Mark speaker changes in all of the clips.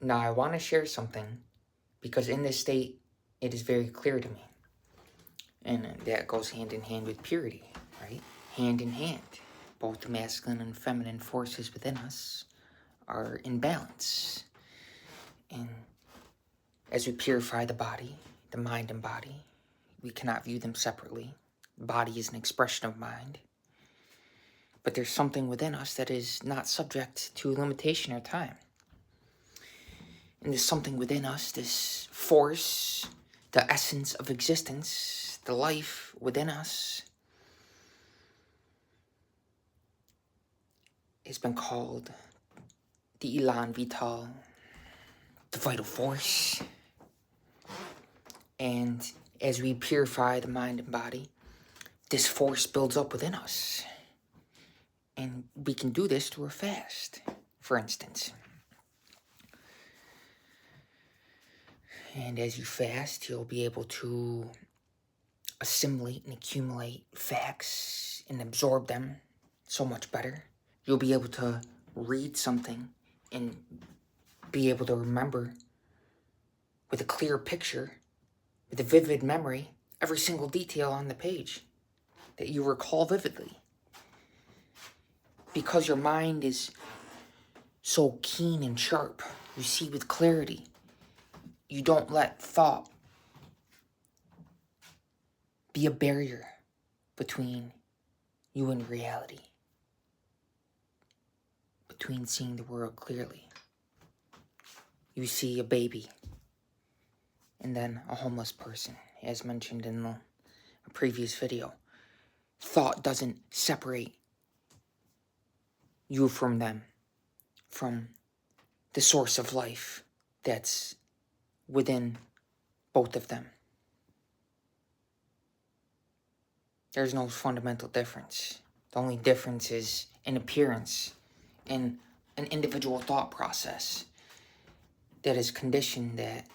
Speaker 1: Now, I want to share something because in this state, it is very clear to me. And that goes hand in hand with purity, right? Hand in hand. Both the masculine and feminine forces within us are in balance. And as we purify the body, the mind and body, we cannot view them separately. The body is an expression of mind. But there's something within us that is not subject to limitation or time. And there's something within us, this force, the essence of existence, the life within us, has been called the elan vital, the vital force. And as we purify the mind and body, this force builds up within us. And we can do this through a fast, for instance. And as you fast, you'll be able to assimilate and accumulate facts and absorb them so much better. You'll be able to read something and be able to remember with a clear picture, with a vivid memory, every single detail on the page that you recall vividly. Because your mind is so keen and sharp, you see with clarity. You don't let thought be a barrier between you and reality, between seeing the world clearly. You see a baby and then a homeless person, as mentioned in a previous video. Thought doesn't separate you from them, from the source of life that's within both of them. There's no fundamental difference. The only difference is in appearance, in an individual thought process that is conditioned, that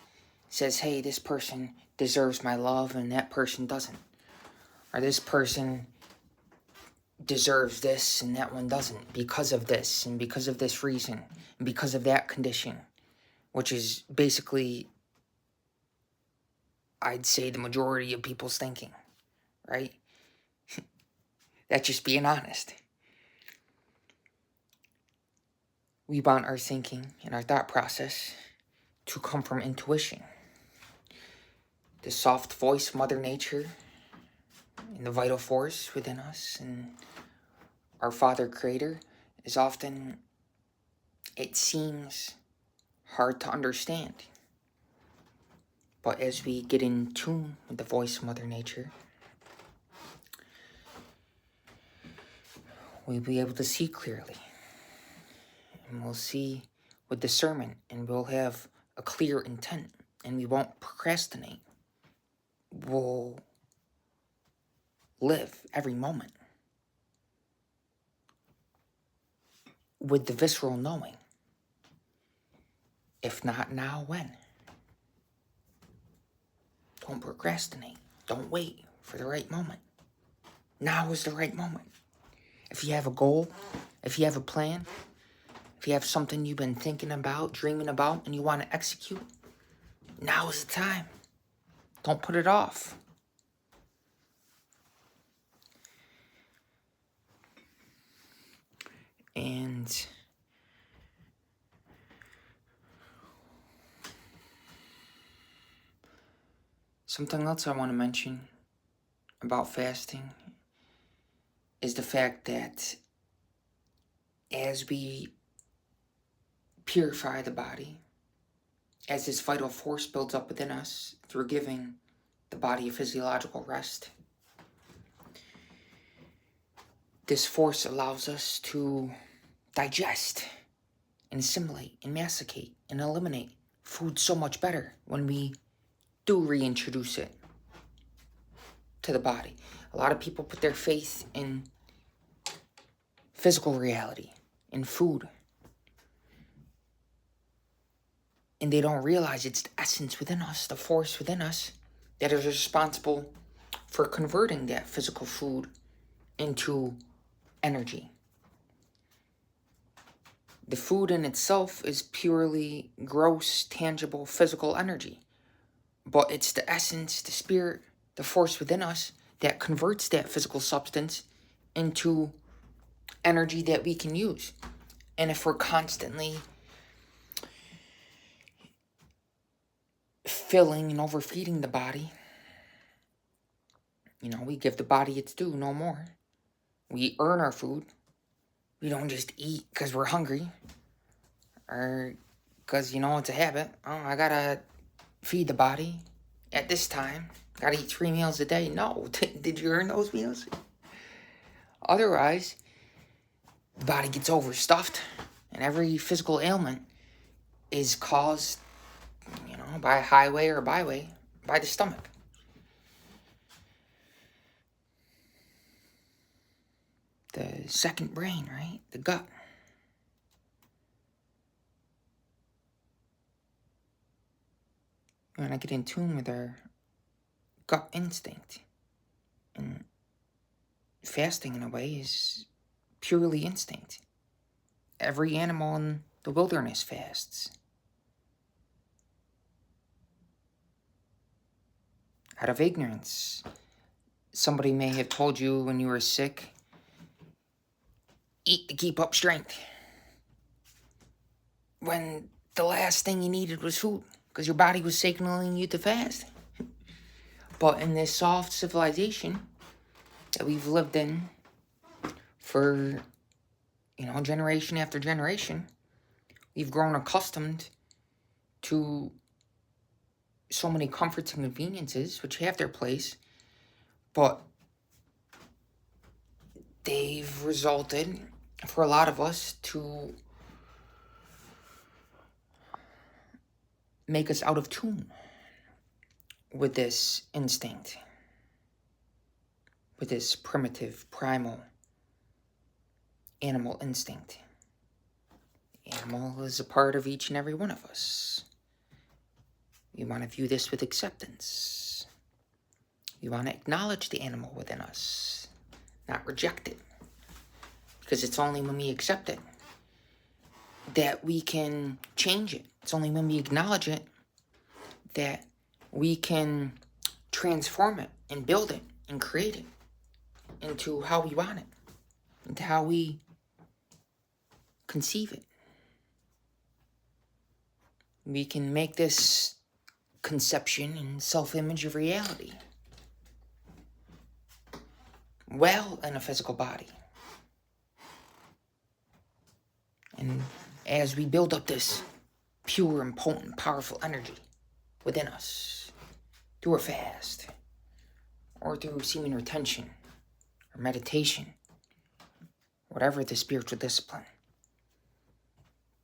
Speaker 1: says, hey, this person deserves my love and that person doesn't. Or this person deserves this and that one doesn't because of this and because of this reason and because of that condition, which is basically, I'd say, the majority of people's thinking, right? That's just being honest. We want our thinking and our thought process to come from intuition. The soft voice, Mother Nature, and the vital force within us, and our Father Creator is often, it seems, hard to understand. But as we get in tune with the voice of Mother Nature, we'll be able to see clearly. And we'll see with discernment, and we'll have a clear intent, and we won't procrastinate. We'll live every moment with the visceral knowing. If not now, when? Don't procrastinate. Don't wait for the right moment. Now is the right moment. If you have a goal, if you have a plan, if you have something you've been thinking about, dreaming about, and you want to execute, now is the time. Don't put it off. And something else I want to mention about fasting is the fact that as we purify the body, as this vital force builds up within us through giving the body a physiological rest, this force allows us to digest and assimilate and masticate and eliminate food so much better when we do reintroduce it to the body. A lot of people put their faith in physical reality, in food. And they don't realize it's the essence within us, the force within us, that is responsible for converting that physical food into energy. The food in itself is purely gross, tangible, physical energy. But it's the essence, the spirit, the force within us that converts that physical substance into energy that we can use. And if we're constantly filling and overfeeding the body, we give the body its due, no more. We earn our food. We don't just eat because we're hungry or because, it's a habit. Oh, I gotta feed the body at this time. Gotta eat 3 meals a day. No, did you earn those meals? Otherwise, the body gets overstuffed and every physical ailment is caused, by a highway or a byway, by the stomach. The second brain, right? The gut. We want to get in tune with our gut instinct. And fasting, in a way, is purely instinct. Every animal in the wilderness fasts. Out of ignorance. Somebody may have told you when you were sick, eat to keep up strength. When the last thing you needed was food, because your body was signaling you to fast. But in this soft civilization that we've lived in for, generation after generation, we've grown accustomed to so many comforts and conveniences, which have their place, but they've resulted, for a lot of us, to make us out of tune with this instinct, with this primitive, primal animal instinct. Animal is a part of each and every one of us. We want to view this with acceptance. We want to acknowledge the animal within us, not reject it. Because it's only when we accept it that we can change it. It's only when we acknowledge it that we can transform it and build it and create it into how we want it, into how we conceive it. We can make this conception and self-image of reality well in a physical body. And as we build up this pure and potent, powerful energy within us, through a fast, or through semen retention, or meditation, whatever the spiritual discipline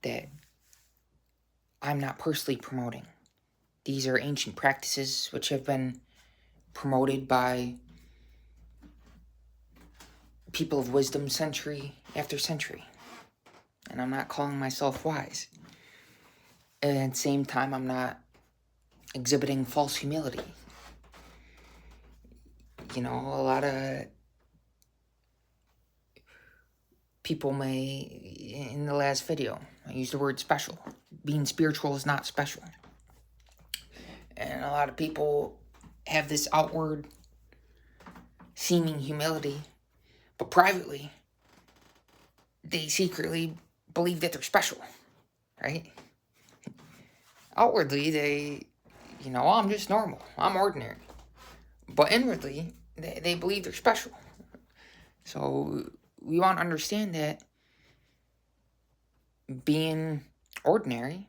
Speaker 1: that I'm not personally promoting. These are ancient practices which have been promoted by people of wisdom century after century. And I'm not calling myself wise. And at the same time, I'm not exhibiting false humility. A lot of people may, in the last video, I used the word special. Being spiritual is not special. And a lot of people have this outward seeming humility, but privately, they secretly believe that they're special, right? Outwardly, they, I'm just normal. I'm ordinary. But inwardly, they believe they're special. So we want to understand that being ordinary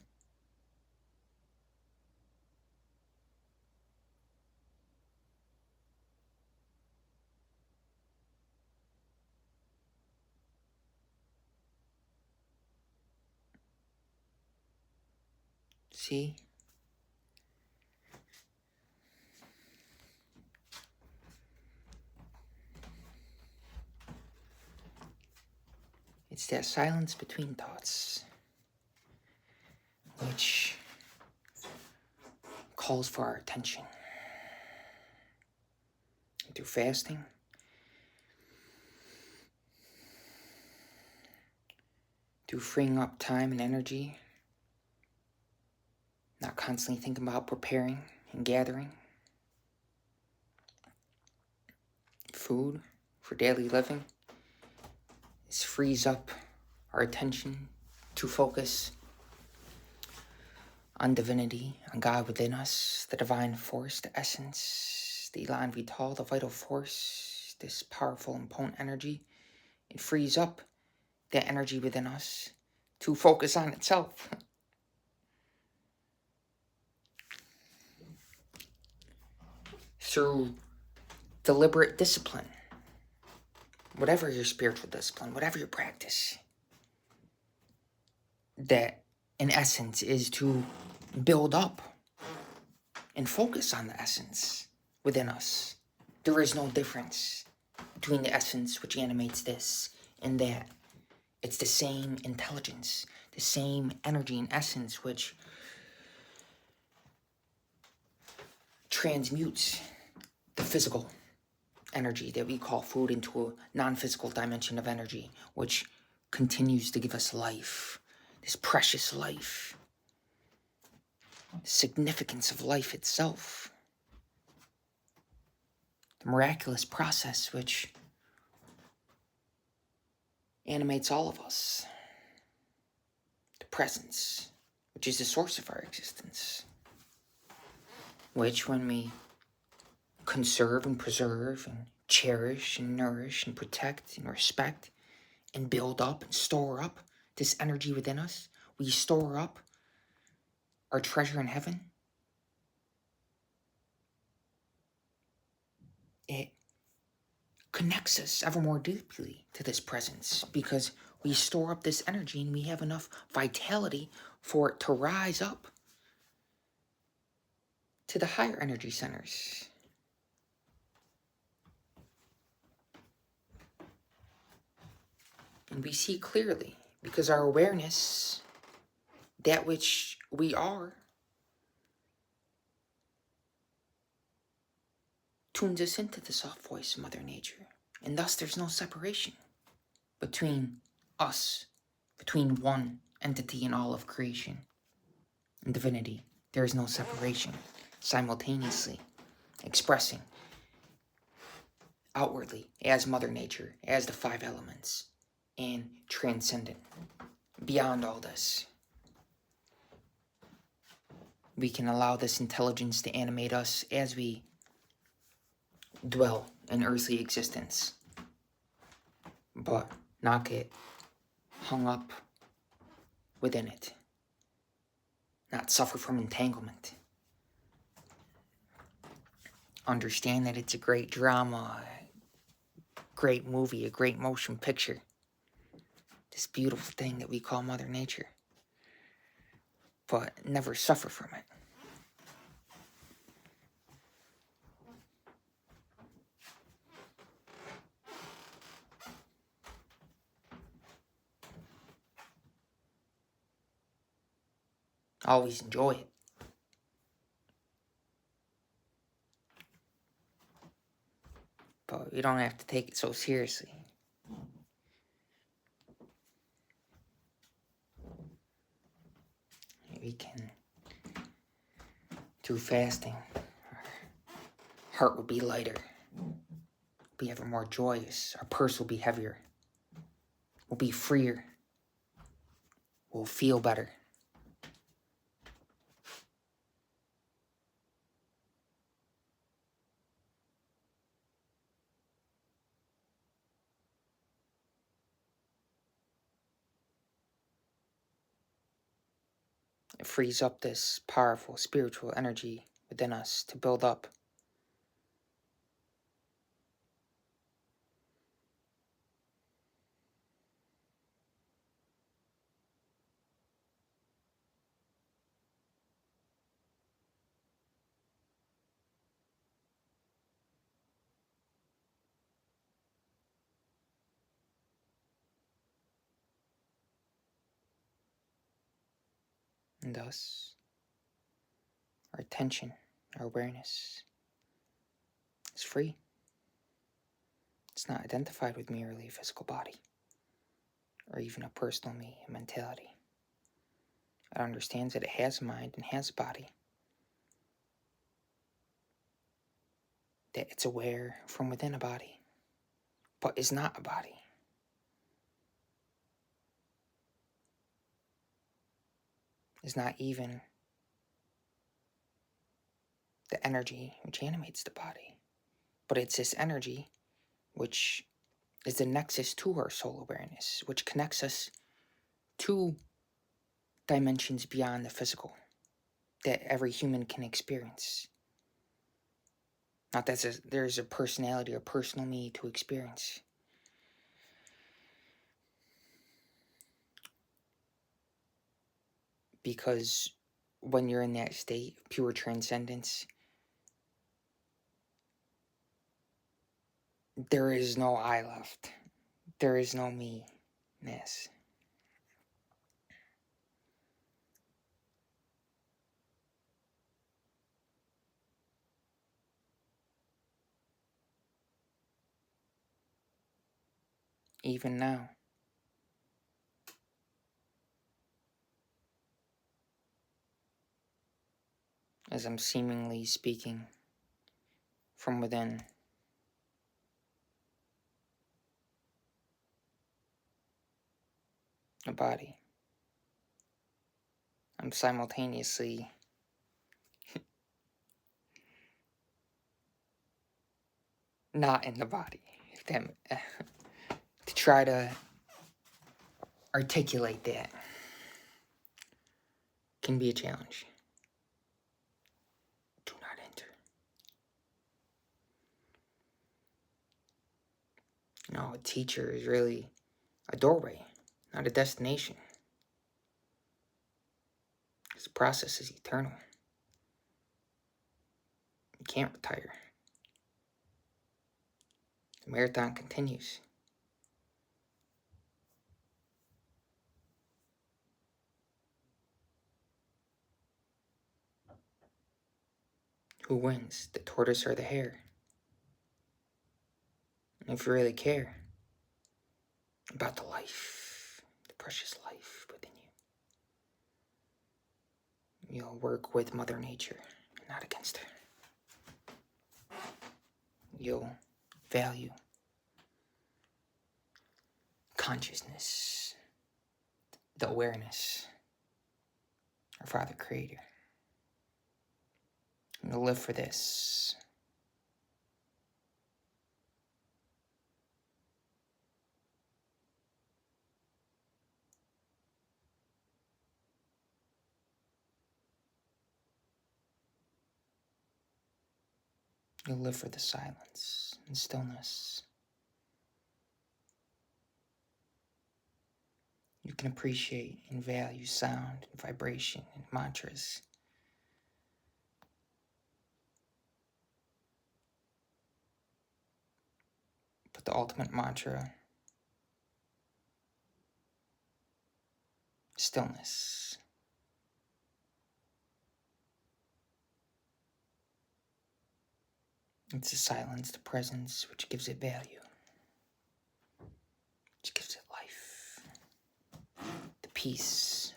Speaker 1: see? It's that silence between thoughts, which calls for our attention. Through fasting, through freeing up time and energy, not constantly thinking about preparing and gathering food for daily living. This frees up our attention to focus on divinity, on God within us, the divine force, the essence, the elan vital, the vital force, this powerful and potent energy. It frees up that energy within us to focus on itself. Through deliberate discipline, whatever your spiritual discipline, whatever your practice, that in essence is to build up and focus on the essence within us. There is no difference between the essence which animates this and that. It's the same intelligence, the same energy and essence which transmutes the physical energy that we call food into a non-physical dimension of energy, which continues to give us life, this precious life, the significance of life itself, the miraculous process which animates all of us, the presence, which is the source of our existence, which when we conserve and preserve and cherish and nourish and protect and respect and build up and store up this energy within us, we store up our treasure in heaven. It connects us ever more deeply to this presence because we store up this energy and we have enough vitality for it to rise up to the higher energy centers. And we see clearly because our awareness, that which we are, tunes us into the soft voice of Mother Nature. And thus there's no separation between us, between one entity in all of creation and divinity. There is no separation, simultaneously expressing outwardly as Mother Nature, as the five elements, and transcendent. Beyond all this, we can allow this intelligence to animate us as we dwell in earthly existence, but not get hung up within it, not suffer from entanglement. Understand that it's a great drama, a great movie, a great motion picture, this beautiful thing that we call Mother Nature, but never suffer from it. Always enjoy it. But you don't have to take it so seriously. We can, through fasting, our heart will be lighter, be ever more joyous, our purse will be heavier, we'll be freer, we'll feel better. It frees up this powerful spiritual energy within us to build up. And thus, our attention, our awareness is free. It's not identified with merely a physical body. or even a personal me, a mentality. It understands that it has a mind and has a body. That it's aware from within a body, but is not a body. Is not even the energy which animates the body, but it's this energy which is the nexus to our soul awareness, which connects us to dimensions beyond the physical that every human can experience. Not that there's a personality or personal me to experience. Because when you're in that state of pure transcendence, there is no I left. There is no me-ness. Even now, as I'm seemingly speaking from within a body, I'm simultaneously not in the body. If that, to try to articulate that can be a challenge. Do not enter. No, a teacher is really a doorway, not a destination. Because the process is eternal. You can't retire. The marathon continues. Who wins, the tortoise or the hare? And if you really care about the life, the precious life within you, you'll work with Mother Nature, not against her. You'll value consciousness, the awareness, our Father Creator. And you'll live for this. You'll live for the silence and stillness. You can appreciate and value sound and vibration and mantras. But the ultimate mantra, stillness. It's the silence, the presence, which gives it value, which gives it life. The peace,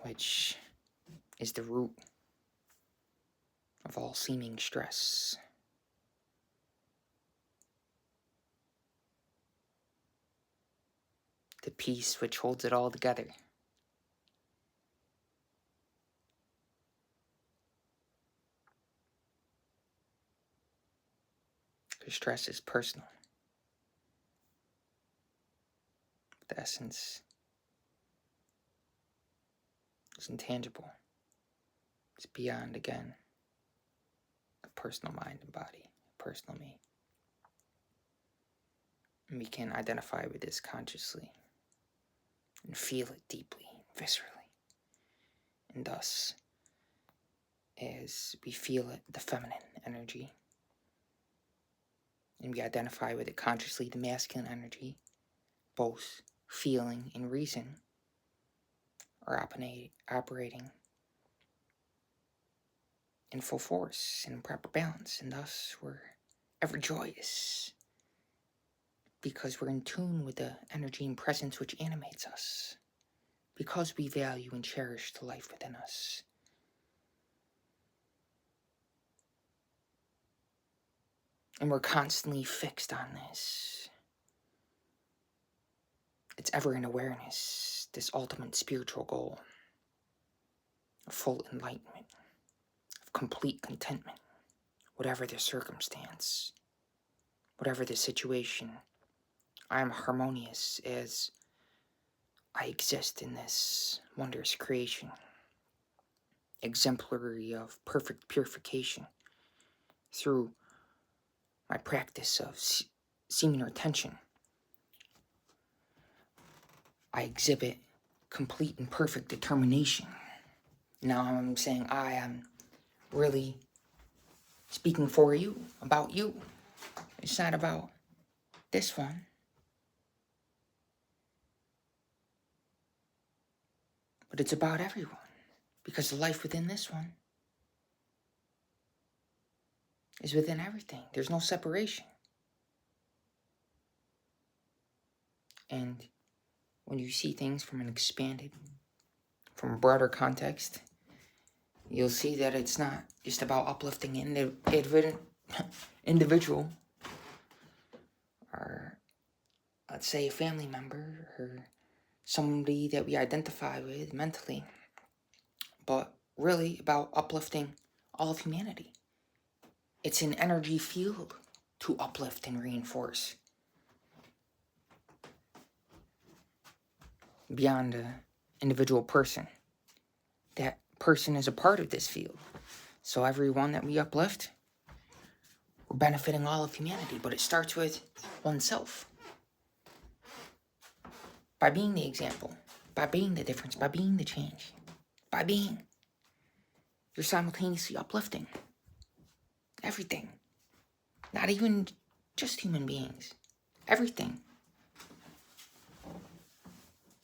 Speaker 1: which is the root of all seeming stress. The peace which holds it all together. Because stress is personal. The essence is intangible. It's beyond, again, a personal mind and body, a personal me. And we can identify with this consciously and feel it deeply, viscerally. And thus, as we feel it, the feminine energy, and we identify with it consciously, the masculine energy, both feeling and reason are operating in full force and in proper balance, and thus we're ever joyous because we're in tune with the energy and presence which animates us, because we value and cherish the life within us. And we're constantly fixed on this. It's ever in awareness, this ultimate spiritual goal of full enlightenment, of complete contentment, whatever the circumstance, whatever the situation. I am harmonious as I exist in this wondrous creation, exemplary of perfect purification through my practice of seeming retention. I exhibit complete and perfect determination. Now I'm saying I am really speaking for you, about you. It's not about this one. But it's about everyone. Because the life within this one is within everything. There's no separation. And when you see things from a broader context, you'll see that it's not just about uplifting an individual, or let's say a family member, or somebody that we identify with mentally, but really about uplifting all of humanity. It's an energy field to uplift and reinforce beyond an individual person. That person is a part of this field. So everyone that we uplift, we're benefiting all of humanity, but it starts with oneself. By being the example, by being the difference, by being the change, by being, you're simultaneously uplifting everything. Not even just human beings. Everything.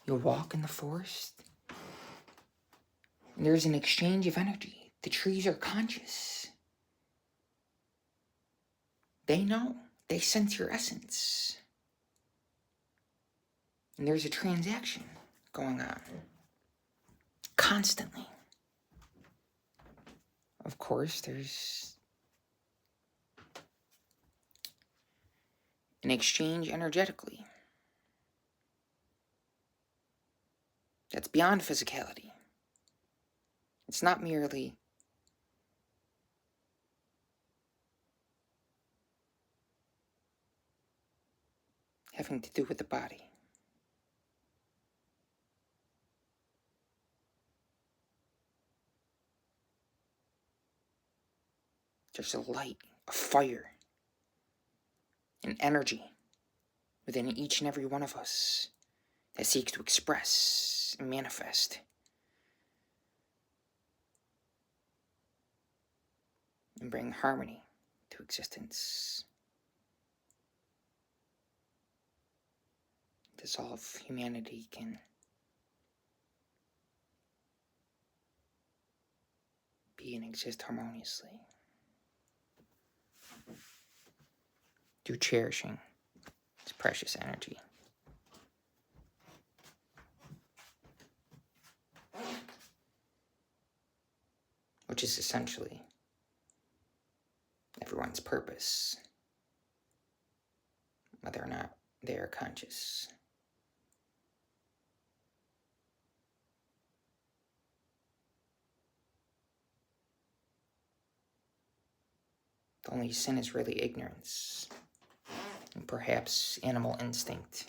Speaker 1: You'll walk in the forest, and there's an exchange of energy. The trees are conscious. They know. They sense your essence. And there's a transaction going on. Constantly. Of course, there's an exchange energetically. That's beyond physicality. It's not merely having to do with the body. There's a light, a fire, an energy within each and every one of us that seeks to express and manifest and bring harmony to existence. This all of humanity can be and exist harmoniously through cherishing this precious energy. Which is essentially everyone's purpose, whether or not they are conscious. The only sin is really ignorance, and perhaps animal instinct.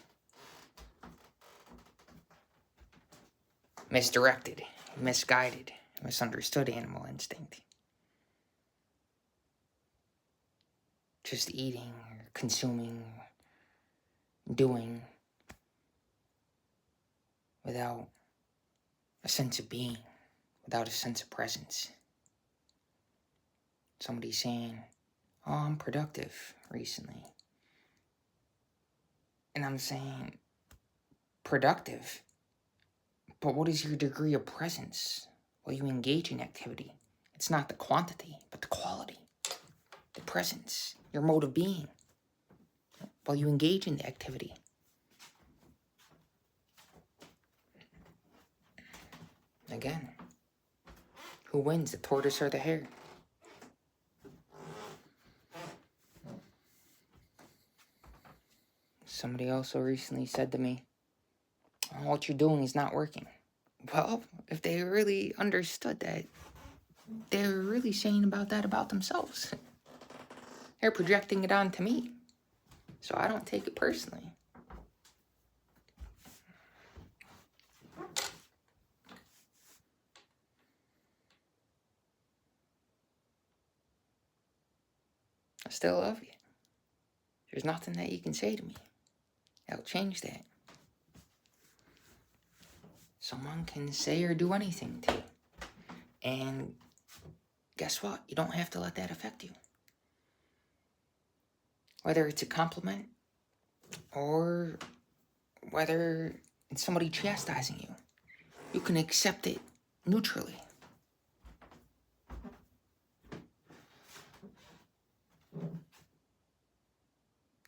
Speaker 1: Misdirected, misguided, misunderstood animal instinct. Just eating, or consuming, doing, without a sense of being, without a sense of presence. Somebody saying, "Oh, I'm productive recently." And I'm saying, productive? But what is your degree of presence while you engage in activity? It's not the quantity, but the quality, the presence, your mode of being. while you engage in the activity. Again, who wins, the tortoise or the hare? Somebody also recently said to me, oh, what you're doing is not working. Well, if they really understood that, they're really saying about that about themselves. They're projecting it onto me. So I don't take it personally. I still love you. There's nothing that you can say to me that'll change that. Someone can say or do anything to you. And guess what? You don't have to let that affect you. Whether it's a compliment or whether it's somebody chastising you, you can accept it neutrally.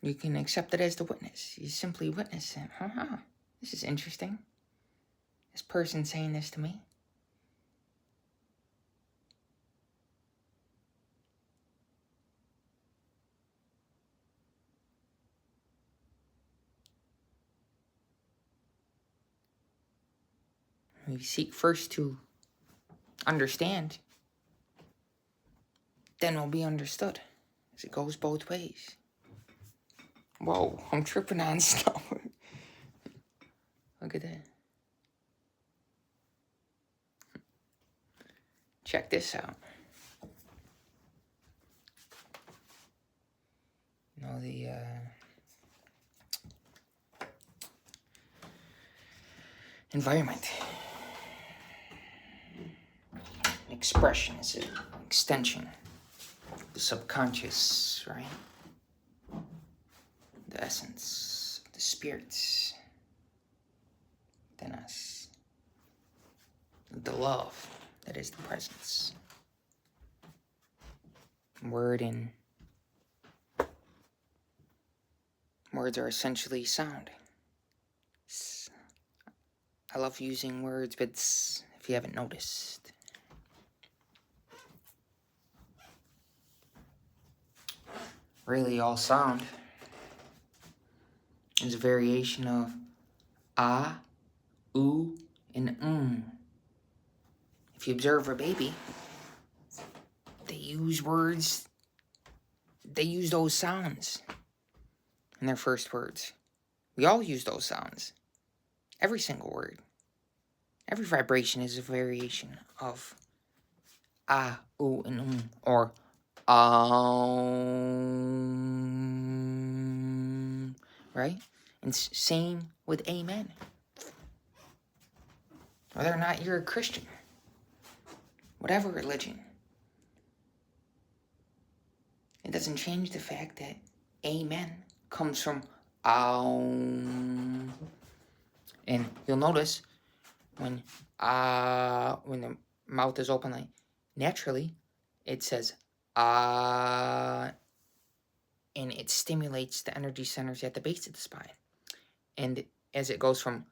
Speaker 1: You can accept it as the witness. You simply witness it. This is interesting. This person saying this to me. We seek first to understand, then we'll be understood. As it goes both ways. Whoa, I'm tripping on stuff. Look at that. Check this out. You know, the environment. Expression is an extension of the subconscious, right? The essence, the spirits within us. The love that is the presence. Words are essentially sound. I love using words, but if you haven't noticed. Really, all sound is a variation of ah, ooh, and If you observe a baby, they use words, they use those sounds in their first words. We all use those sounds. Every single word. Every vibration is a variation of ah, ooh, and or right? And same with amen. Whether or not you're a Christian, whatever religion, it doesn't change the fact that amen comes from And you'll notice when the mouth is open, like naturally, it says and it stimulates the energy centers at the base of the spine. And as it goes from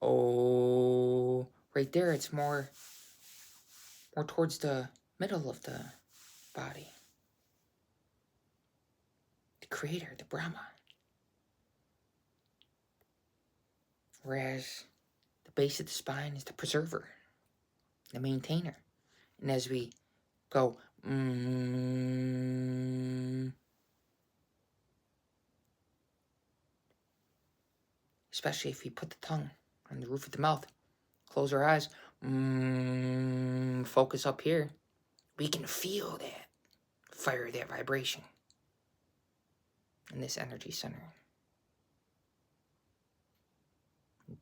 Speaker 1: oh, right there, it's more towards the middle of the body. The creator, the Brahma. Whereas the base of the spine is the preserver, the maintainer. And as we go, especially if we put the tongue on the roof of the mouth, close our eyes, focus up here, we can feel that fire, that vibration in this energy center.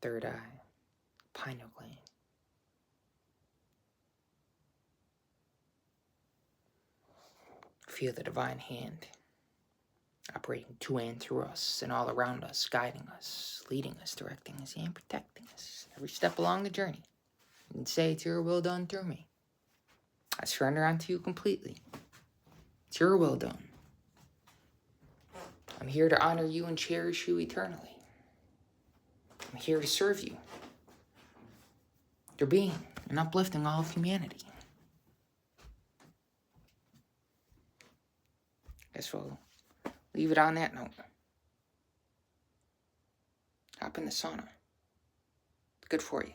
Speaker 1: Third eye, pineal gland. Feel the divine hand operating to and through us and all around us, guiding us, leading us, directing us, and protecting us every step along the journey. You can say, it's your will done through me. I surrender unto you completely. It's your will done. I'm here to honor you and cherish you eternally. I'm here to serve you. Your being and uplifting all of humanity. Guess we'll leave it on that note. Hop in the sauna. It's good for you.